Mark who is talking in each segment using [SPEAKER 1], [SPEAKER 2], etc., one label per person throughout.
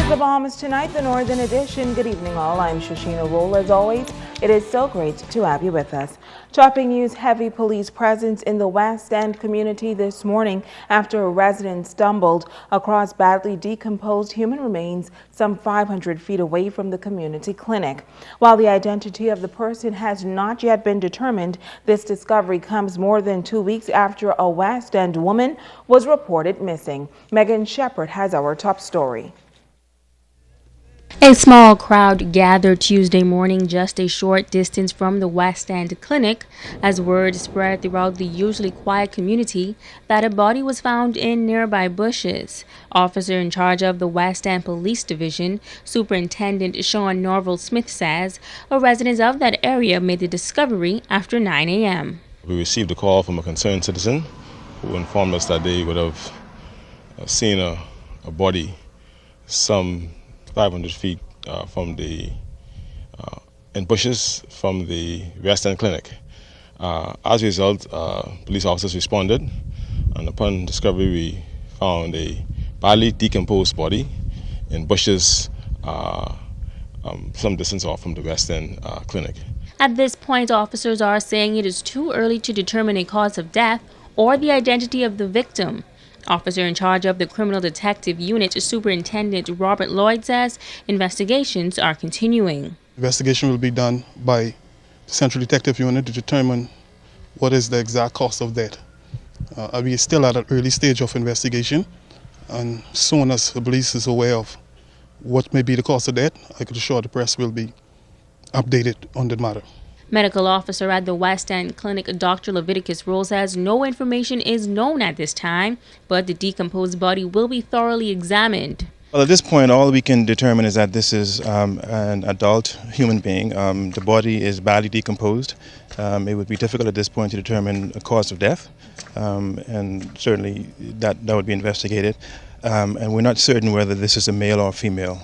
[SPEAKER 1] is the Bahamas Tonight, the Northern Edition. Good evening, all. I'm Rolle. As always, it is so great to have you with us. Topping news: heavy police presence in the West End community this morning after a resident stumbled across badly decomposed human remains some 500 feet away from the community clinic. While the identity of the person has not yet been determined, this discovery comes more than 2 weeks after a West End woman was reported missing. Megan Shepherd has our top story.
[SPEAKER 2] A small crowd gathered Tuesday morning just a short distance from the West End Clinic as word spread throughout the usually quiet community that a body was found in nearby bushes. Officer in charge of the West End Police Division, Superintendent Sean Norville-Smith, says a resident of that area made the discovery after 9 a.m.
[SPEAKER 3] We received a call from a concerned citizen who informed us that they would have seen a body some 500 feet from the in bushes from the West End Clinic. As a result, police officers responded, and upon discovery, we found a badly decomposed body in bushes some distance off from the West End Clinic.
[SPEAKER 2] At this point, officers are saying it is too early to determine a cause of death or the identity of the victim. Officer in charge of the Criminal Detective Unit, Superintendent Robert Lloyd, says investigations are continuing.
[SPEAKER 4] Investigation will be done by the Central Detective Unit to determine what is the exact cause of death. We are still at an early stage of investigation, and soon as the police is aware of what may be the cause of death, I could assure the press will be updated on the matter.
[SPEAKER 2] Medical officer at the West End Clinic, Dr. Leviticus Rolle, says no information is known at this time, but the decomposed body will be thoroughly examined.
[SPEAKER 5] Well, at this point, all we can determine is that this is an adult human being. The body is badly decomposed. It would be difficult at this point to determine a cause of death, and certainly that would be investigated. And we're not certain whether this is a male or female.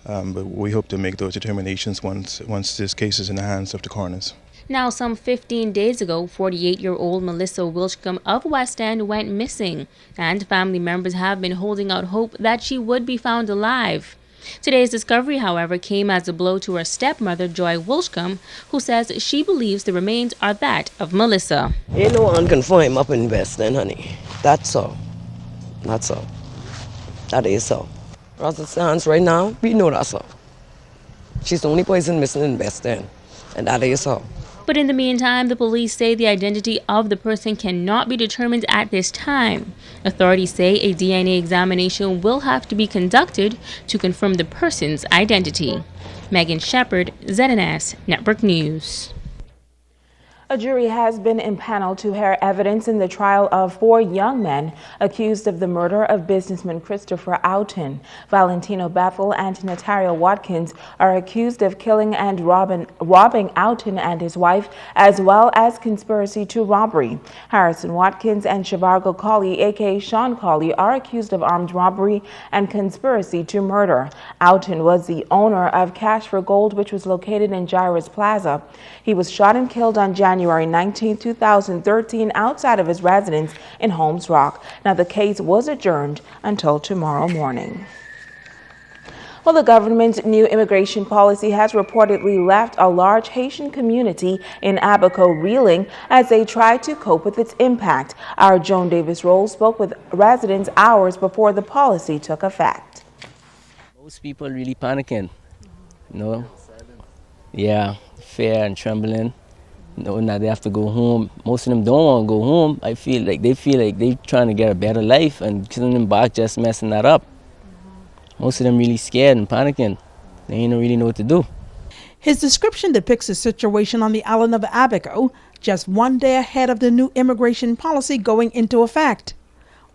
[SPEAKER 5] But we hope to make those determinations once this case is in the hands of the coroners.
[SPEAKER 2] Now, some 15 days ago, 48-year-old Melissa Wilchcombe of West End went missing, and family members have been holding out hope that she would be found alive. Today's discovery, however, came as a blow to her stepmother, Joy Wilchcombe, who says she believes the remains are that of Melissa.
[SPEAKER 6] Ain't no one can find him up in West End, honey. That's so. That's so. That is so. As it stands right now, we know that's so. She's the only person missing in West End, and that is so.
[SPEAKER 2] But in the meantime, the police say the identity of the person cannot be determined at this time. Authorities say a DNA examination will have to be conducted to confirm the person's identity. Megan Shepherd, ZNS Network News.
[SPEAKER 1] A jury has been impaneled to hear evidence in the trial of 4 young men accused of the murder of businessman Christopher Oughton. Valentino Bethel and Nataria Watkins are accused of killing and robbing Oughton and his wife, as well as conspiracy to robbery. Harrison Watkins and Shavargo Colley, aka Sean Colley, are accused of armed robbery and conspiracy to murder. Oughton was the owner of Cash for Gold, which was located in Jairus Plaza. He was shot and killed on January 19, 2013 outside of his residence in Holmes Rock. Now, the case was adjourned until tomorrow morning. Well, the government's new immigration policy has reportedly left a large Haitian community in ABACO reeling as they try to cope with its impact. Our Joan Davis Rolle spoke with residents hours before the policy took effect.
[SPEAKER 7] Most people really panicking, you know? Yeah, fear and trembling. Knowing that they have to go home. Most of them don't want to go home. I feel like they're trying to get a better life, and killing them back just messing that up. Most of them really scared and panicking. They ain't really know what to do.
[SPEAKER 8] His description depicts the situation on the island of ABACO just one day ahead of the new immigration policy going into effect.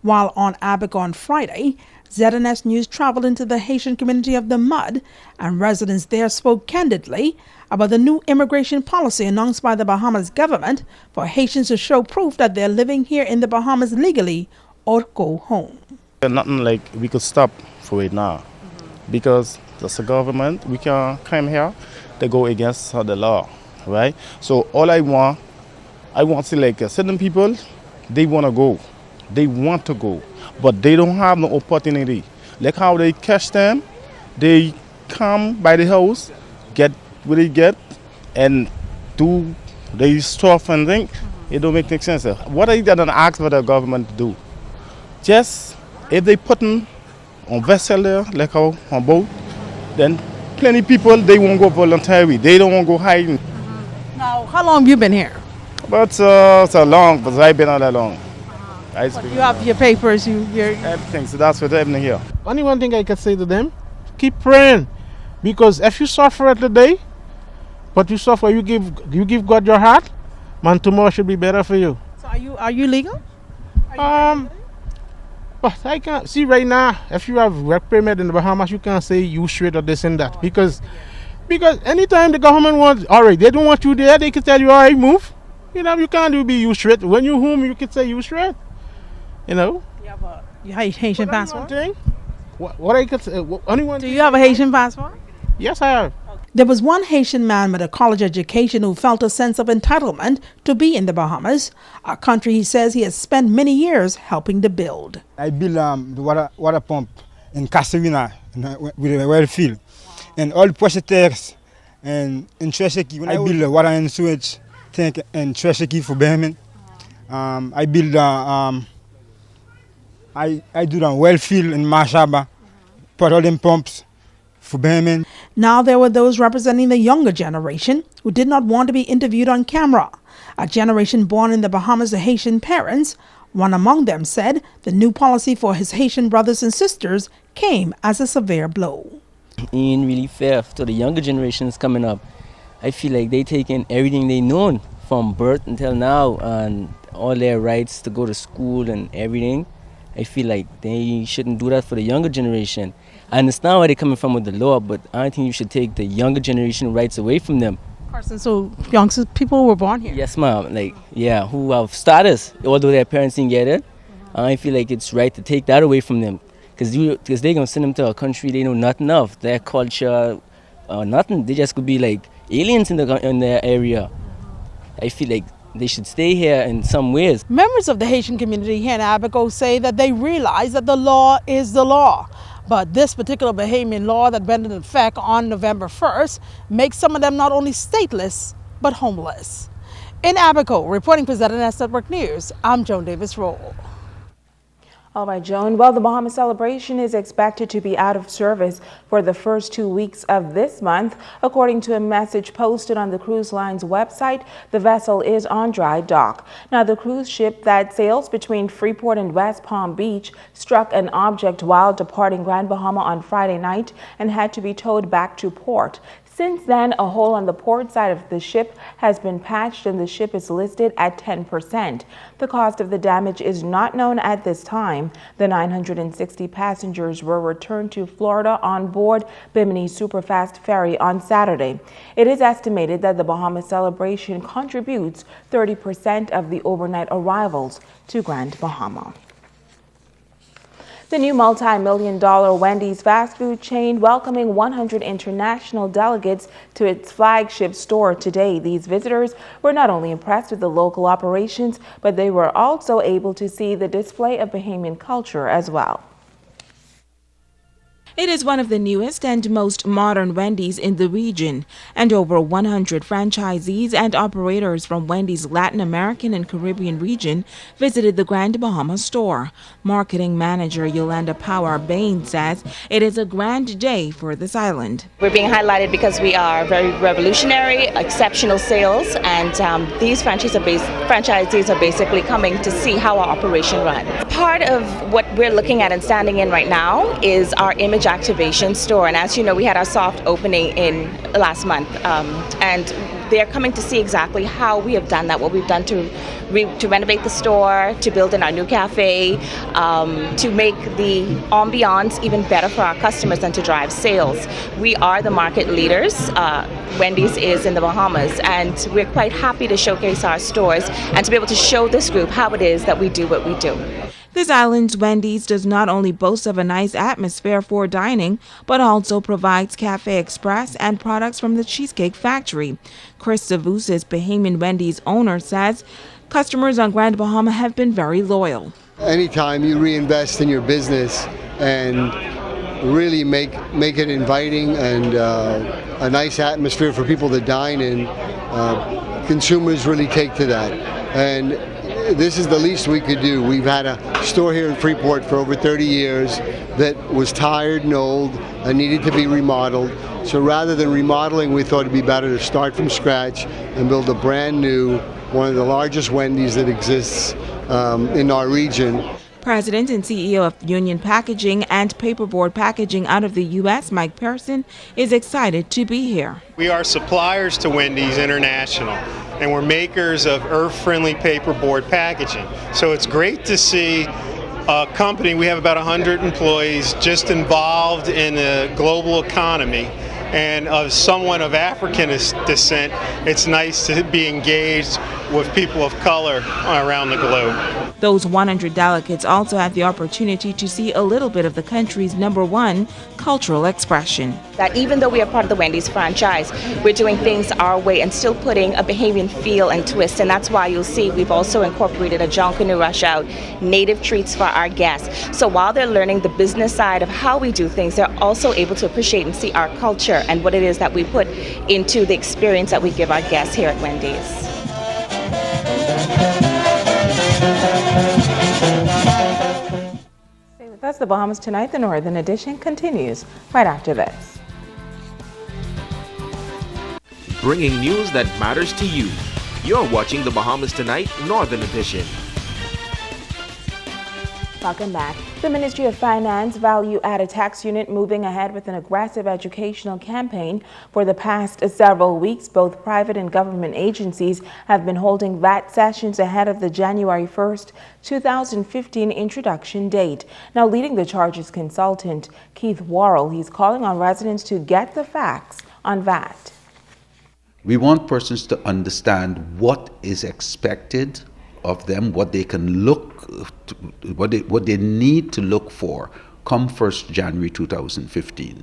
[SPEAKER 8] While on ABACO on Friday, ZNS News traveled into the Haitian community of the Mud, and residents there spoke candidly about the new immigration policy announced by the Bahamas government for Haitians to show proof that they're living here in the Bahamas legally or go home.
[SPEAKER 9] Nothing like we could stop for it now, because that's the government. We can't come here to go against the law, right? So all I want to see like certain people, they want to go, but they don't have no opportunity. Like how they catch them, they come by the house, get what they get, and do they stuff and think. It don't make sense. What I didn't ask for the government to do, just if they put on vessel there, like how on boat, then plenty people they won't go voluntarily. They don't want to go hiding.
[SPEAKER 8] Now, how long have you been here?
[SPEAKER 9] But so long, but I've been all that long.
[SPEAKER 8] You have your papers, your
[SPEAKER 9] everything. So that's what's happening here.
[SPEAKER 10] Only one thing I can say to them: keep praying, because if you suffer today, but you suffer, you give God your heart, man, tomorrow should be better for you.
[SPEAKER 8] So are you legal?
[SPEAKER 10] But I can't see right now. If you have work permit in the Bahamas, you can't say you straight or this and that, because anytime the government wants, all right, they don't want you there, they can tell you, all right, move. You know, you can't do be you straight. When you home, you can say you straight. You know.
[SPEAKER 8] You have a Haitian passport?
[SPEAKER 10] What I could say, anyone.
[SPEAKER 8] Do you have a Haitian passport?
[SPEAKER 10] Yes, I have.
[SPEAKER 8] There was one Haitian man with a college education who felt a sense of entitlement to be in the Bahamas, a country he says he has spent many years helping to build.
[SPEAKER 11] I built the water pump in Casarina with a well field. And all the pressure tanks and in Tresheki, when I build the water and sewage tank in Tresheki for Bahamas, I build I do the well field in Mashaba, put all them pumps for Bahamas.
[SPEAKER 8] Now there were those representing the younger generation who did not want to be interviewed on camera. A generation born in the Bahamas to Haitian parents. One among them said the new policy for his Haitian brothers and sisters came as a severe blow.
[SPEAKER 7] It ain't really fair to the younger generations coming up. I feel like they taking everything they known from birth until now and all their rights to go to school and everything. I feel like they shouldn't do that for the younger generation. I understand where they're coming from with the law, but I don't think you should take the younger generation rights away from them.
[SPEAKER 8] Carson, so young people were born here?
[SPEAKER 7] Yes, ma'am. Like, yeah, who have status, although their parents didn't get it. I feel like it's right to take that away from them. Because they're going to send them to a country they know nothing of, their culture, nothing. They just could be like aliens in their area. I feel like they should stay here in some ways.
[SPEAKER 8] Members of the Haitian community here in ABACO say that they realize that the law is the law. But this particular Bahamian law that went into effect on November 1st makes some of them not only stateless, but homeless. In ABACO, reporting for ZNS Network News, I'm Joan Davis Rolle.
[SPEAKER 1] All right, Joan. Well, the Bahamas celebration is expected to be out of service for the first 2 weeks of this month. According to a message posted on the cruise line's website, the vessel is on dry dock. Now, the cruise ship that sails between Freeport and West Palm Beach struck an object while departing Grand Bahama on Friday night and had to be towed back to port. Since then, a hole on the port side of the ship has been patched and the ship is listed at 10%. The cost of the damage is not known at this time. The 960 passengers were returned to Florida on board Bimini Superfast Ferry on Saturday. It is estimated that the Bahamas celebration contributes 30% of the overnight arrivals to Grand Bahama. The new multi-million-dollar Wendy's fast food chain welcoming 100 international delegates to its flagship store today. These visitors were not only impressed with the local operations, but they were also able to see the display of Bahamian culture as well. It is one of the newest and most modern Wendy's in the region, and over 100 franchisees and operators from Wendy's Latin American and Caribbean region visited the Grand Bahama store. Marketing manager Yolanda Pawar-Bain says it is a grand day for this island.
[SPEAKER 12] We're being highlighted because we are very revolutionary, exceptional sales, and these franchisees are basically coming to see how our operation runs. Part of what we're looking at and standing in right now is our image activation store, and as you know, we had our soft opening in last month, and they're coming to see exactly how we have done that, what we've done to renovate the store, to build in our new cafe, to make the ambiance even better for our customers and to drive sales. We are the market leaders. Wendy's is in the Bahamas, and we're quite happy to showcase our stores and to be able to show this group how it is that we do what we do.
[SPEAKER 1] This island's Wendy's does not only boast of a nice atmosphere for dining, but also provides Cafe Express and products from the Cheesecake Factory. Chris Savusis, Bahamian Wendy's owner, says customers on Grand Bahama have been very loyal.
[SPEAKER 13] Anytime you reinvest in your business and really make it inviting and a nice atmosphere for people to dine in, consumers really take to that. And this is the least we could do. We've had a store here in Freeport for over 30 years that was tired and old and needed to be remodeled. So rather than remodeling, we thought it'd be better to start from scratch and build a brand new, one of the largest Wendy's that exists in our region.
[SPEAKER 1] President and CEO of Union Packaging and Paperboard Packaging out of the U.S., Mike Pearson, is excited to be here.
[SPEAKER 14] We are suppliers to Wendy's International, and we're makers of earth-friendly paperboard packaging. So it's great to see a company, we have about 100 employees, just involved in the global economy. And as someone of African descent, it's nice to be engaged with people of color around the globe.
[SPEAKER 1] Those 100 delegates also had the opportunity to see a little bit of the country's #1 cultural expression.
[SPEAKER 12] That even though we are part of the Wendy's franchise, we're doing things our way and still putting a Bahamian feel and twist. And that's why you'll see we've also incorporated a John Canoe Rush Out, native treats for our guests. So while they're learning the business side of how we do things, they're also able to appreciate and see our culture and what it is that we put into the experience that we give our guests here at Wendy's.
[SPEAKER 1] Stay with us. The Bahamas Tonight, the Northern Edition, continues right after this.
[SPEAKER 15] Bringing news that matters to you. You're watching the Bahamas Tonight, Northern Edition.
[SPEAKER 1] Welcome back. The Ministry of Finance Value-Added Tax Unit moving ahead with an aggressive educational campaign. For the past several weeks, both private and government agencies have been holding VAT sessions ahead of the January 1st, 2015 introduction date. Now, leading the charge is consultant Keith Worrell. He's calling on residents to get the facts on VAT.
[SPEAKER 16] We want persons to understand what is expected of them, what they can look, what they need to look for come 1st January 2015,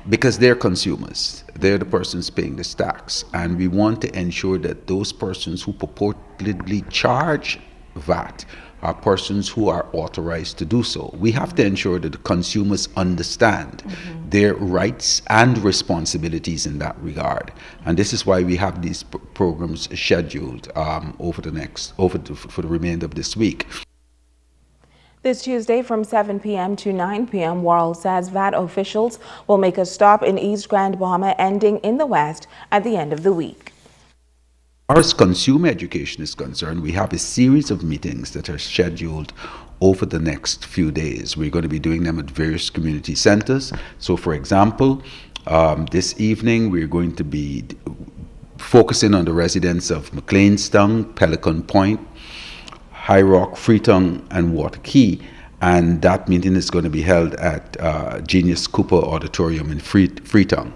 [SPEAKER 16] because they're consumers, they're the persons paying this tax, and we want to ensure that those persons who purportedly charge VAT are persons who are authorized to do so. We have to ensure that the consumers understand their rights and responsibilities in that regard, and this is why we have these programs scheduled for the remainder of this week.
[SPEAKER 1] This Tuesday from 7 p.m. to 9 p.m., Worrell says VAT officials will make a stop in East Grand Bahama, ending in the west at the end of the week.
[SPEAKER 16] As far as consumer education is concerned, we have a series of meetings that are scheduled over the next few days. We're going to be doing them at various community centers. So, for example, this evening we're going to be focusing on the residents of McLeanstown, Pelican Point, High Rock, Freetown, and Waterkey. And that meeting is going to be held at Genius Cooper Auditorium in Freetown.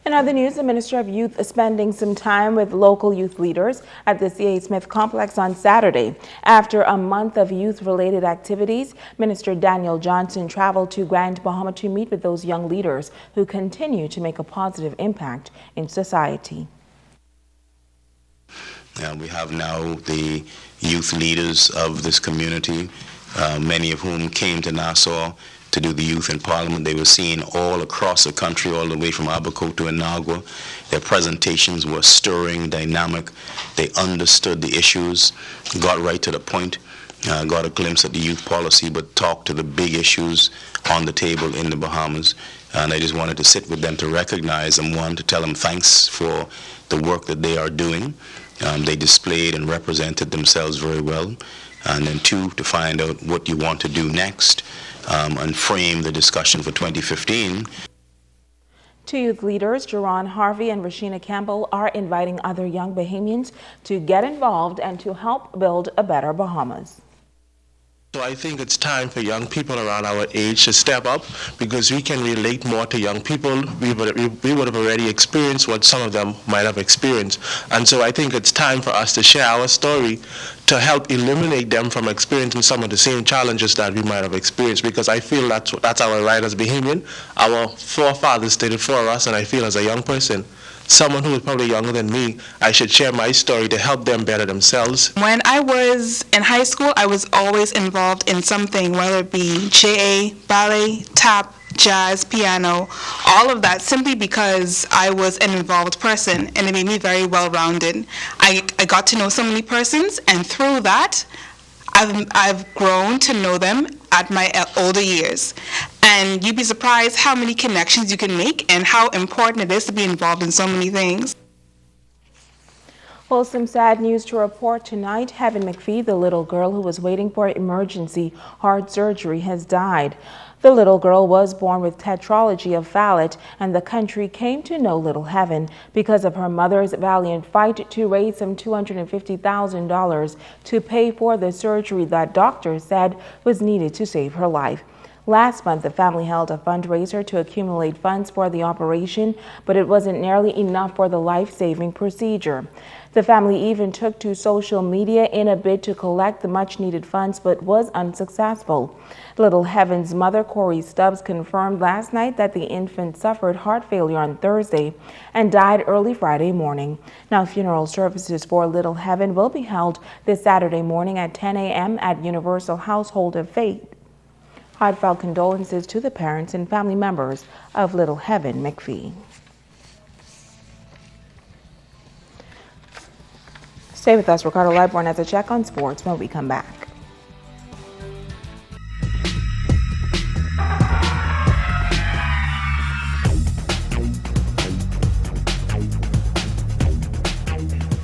[SPEAKER 1] In other news, the Minister of Youth is spending some time with local youth leaders at the C.A. Smith complex on Saturday. After a month of youth-related activities, Minister Daniel Johnson traveled to Grand Bahama to meet with those young leaders who continue to make a positive impact in society.
[SPEAKER 17] We have now the youth leaders of this community, many of whom came to Nassau to do the youth in Parliament. They were seen all across the country, all the way from ABACO to Inagua. Their presentations were stirring, dynamic. They understood the issues, got right to the point, got a glimpse at the youth policy, but talked to the big issues on the table in the Bahamas. And I just wanted to sit with them to recognize them, one, to tell them thanks for the work that they are doing. They displayed and represented themselves very well. And then two, to find out what you want to do next. And frame the discussion for 2015.
[SPEAKER 1] Two youth leaders, Jaron, Harvey, and Rashina Campbell, are inviting other young Bahamians to get involved and to help build a better Bahamas.
[SPEAKER 18] So I think it's time for young people around our age to step up, because we can relate more to young people. We would have already experienced what some of them might have experienced. And so I think it's time for us to share our story to help eliminate them from experiencing some of the same challenges that we might have experienced, because I feel that's our right as Bahamian. Our forefathers did it for us, and I feel as a young person, someone who is probably younger than me, I should share my story to help them better themselves.
[SPEAKER 19] When I was in high school, I was always involved in something, whether it be JA, ballet, tap, jazz, piano, all of that, simply because I was an involved person, and it made me very well-rounded. I got to know so many persons, and through that, I've grown to know them at my older years. And you'd be surprised how many connections you can make and how important it is to be involved in so many things.
[SPEAKER 1] Well, some sad news to report tonight. Heaven McPhee, the little girl who was waiting for emergency heart surgery, has died. The little girl was born with tetralogy of Fallot, and the country came to know little Heaven because of her mother's valiant fight to raise some $250,000 to pay for the surgery that doctors said was needed to save her life. Last month, the family held a fundraiser to accumulate funds for the operation, but it wasn't nearly enough for the life-saving procedure. The family even took to social media in a bid to collect the much-needed funds, but was unsuccessful. Little Heaven's mother, Corey Stubbs, confirmed last night that the infant suffered heart failure on Thursday and died early Friday morning. Now, funeral services for Little Heaven will be held this Saturday morning at 10 a.m. at Universal Household of Faith. Heartfelt condolences to the parents and family members of Little Heaven McPhee. Stay with us. Ricardo Liborn has a check on sports when we come back.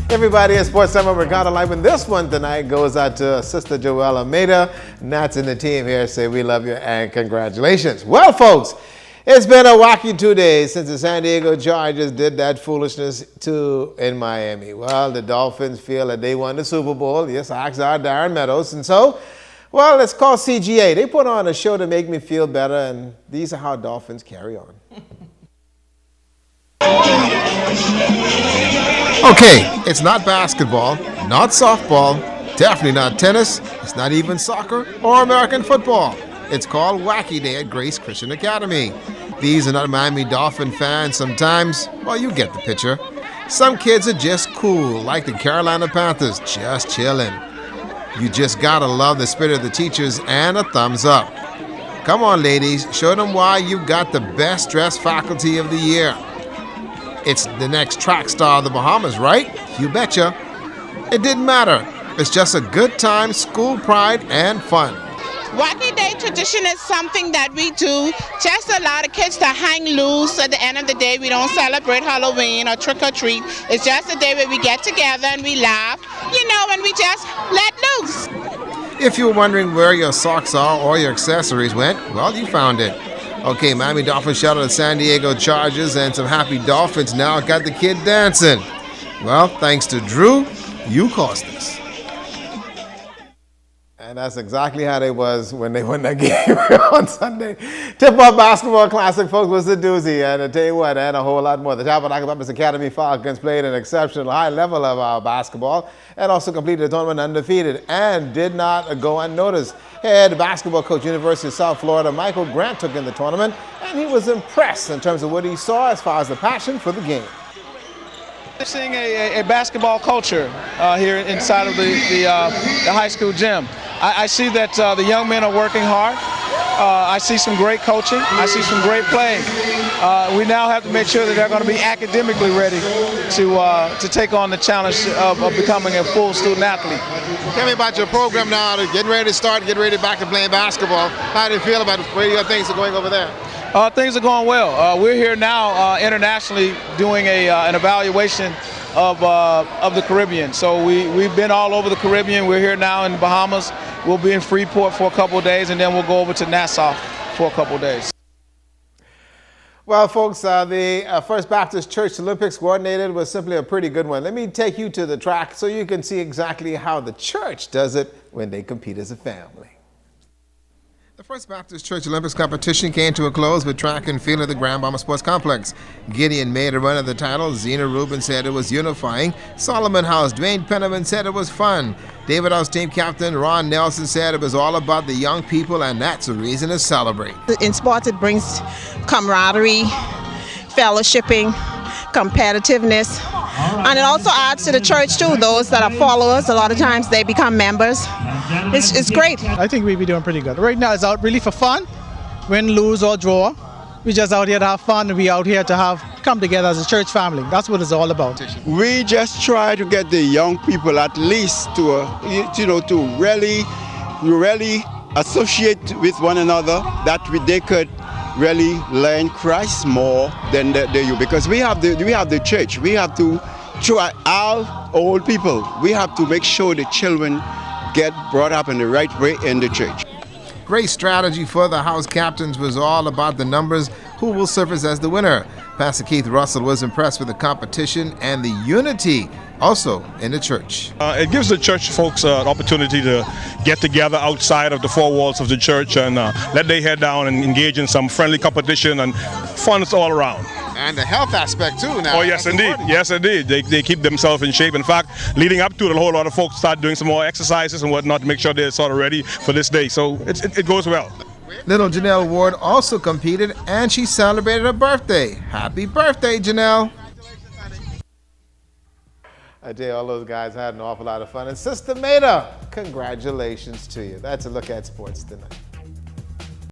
[SPEAKER 20] Everybody at Sports Summer, Ricardo Liborn. This one tonight goes out to Sister Joelle Almeida. Nats and the team here say we love you and congratulations. Well, folks, it's been a wacky 2 days since the San Diego Chargers did that foolishness in Miami. Well, the Dolphins feel that they won the Super Bowl. Yes, Ox are Darren Meadows. And so, well, it's called CGA. They put on a show to make me feel better, and these are how Dolphins carry on. Okay, it's not basketball, not softball, definitely not tennis, it's not even soccer or American football. It's called Wacky Day at Grace Christian Academy. These are not Miami Dolphin fans sometimes. Well, you get the picture. Some kids are just cool, like the Carolina Panthers, just chilling. You just gotta love the spirit of the teachers and a thumbs up. Come on, ladies, show them why you got the best dressed faculty of the year. It's the next track star of the Bahamas, right? You betcha. It didn't matter. It's just a good time, school pride, and fun.
[SPEAKER 21] Wacky Day tradition is something that we do just to allow the kids to hang loose. At the end of the day, we don't celebrate Halloween or trick or treat. It's just a day where we get together and we laugh, and we just let loose.
[SPEAKER 20] If you were wondering where your socks are or your accessories went, well, you found it. Okay, Miami Dolphins shout out to San Diego Chargers, and some happy Dolphins now got the kid dancing. Well, thanks to Drew, you caused this. And that's exactly how they was when they won that game on Sunday. Tip-off basketball classic, folks, was a doozy. And I tell you what, and a whole lot more. The Tabernacle Baptist Academy Falcons played an exceptional high level of our basketball and also completed the tournament undefeated and did not go unnoticed. Head basketball coach, University of South Florida, Michael Grant, took in the tournament, and he was impressed in terms of what he saw as far as the passion for the game.
[SPEAKER 22] We're seeing a basketball culture here inside of the high school gym. I see that the young men are working hard. I see some great coaching. I see some great playing. We now have to make sure that they're going to be academically ready to take on the challenge of becoming a full student athlete.
[SPEAKER 20] Tell me about your program now, getting ready to start, getting ready back to playing basketball. How do you feel about where your things are going over there?
[SPEAKER 22] Things are going well. We're here now internationally doing an evaluation of the Caribbean. So we've been all over the Caribbean. We're here now in the Bahamas. We'll be in Freeport for a couple of days, and then we'll go over to Nassau for a couple of days.
[SPEAKER 20] Well, folks, the First Baptist Church Olympics coordinated was simply a pretty good one. Let me take you to the track so you can see exactly how the church does it when they compete as a family. The First Baptist Church Olympics competition came to a close with track and field at the Grand Bahama Sports Complex. Gideon made a run at the title. Zena Rubin said it was unifying. Solomon House, Dwayne Penniman said it was fun. David House team captain Ron Nelson said it was all about the young people, and that's a reason to celebrate.
[SPEAKER 23] In sports, it brings camaraderie, fellowshipping,
[SPEAKER 21] competitiveness. And it also adds to the church too. Those that are followers, a lot of times they become members. It's great.
[SPEAKER 22] I think we'll be doing pretty good. Right now it's out really for fun, win, lose or draw. We just out here to have fun, and we out here to come together as a church family. That's what it's all about.
[SPEAKER 3] We just try to get the young people at least to really associate with one another, that they could really learn Christ more than they do. Because we have the church. We have to try our old people. We have to make sure the children get brought up in the right way in the church.
[SPEAKER 20] Great strategy for the house captains was all about the numbers, who will surface as the winner. Pastor Keith Russell was impressed with the competition and the unity also in the church.
[SPEAKER 4] It gives the church folks an opportunity to get together outside of the four walls of the church and let their head down and engage in some friendly competition and fun all around.
[SPEAKER 20] And the health aspect too now.
[SPEAKER 4] Oh yes indeed, yes indeed. They keep themselves in shape. In fact, leading up to it, a whole lot of folks start doing some more exercises and whatnot to make sure they're sort of ready for this day. So it goes well.
[SPEAKER 20] Little Janelle Ward also competed and she celebrated her birthday. Happy birthday, Janelle. I tell you, all those guys had an awful lot of fun. And Sister Maida, congratulations to you. That's a look at sports tonight.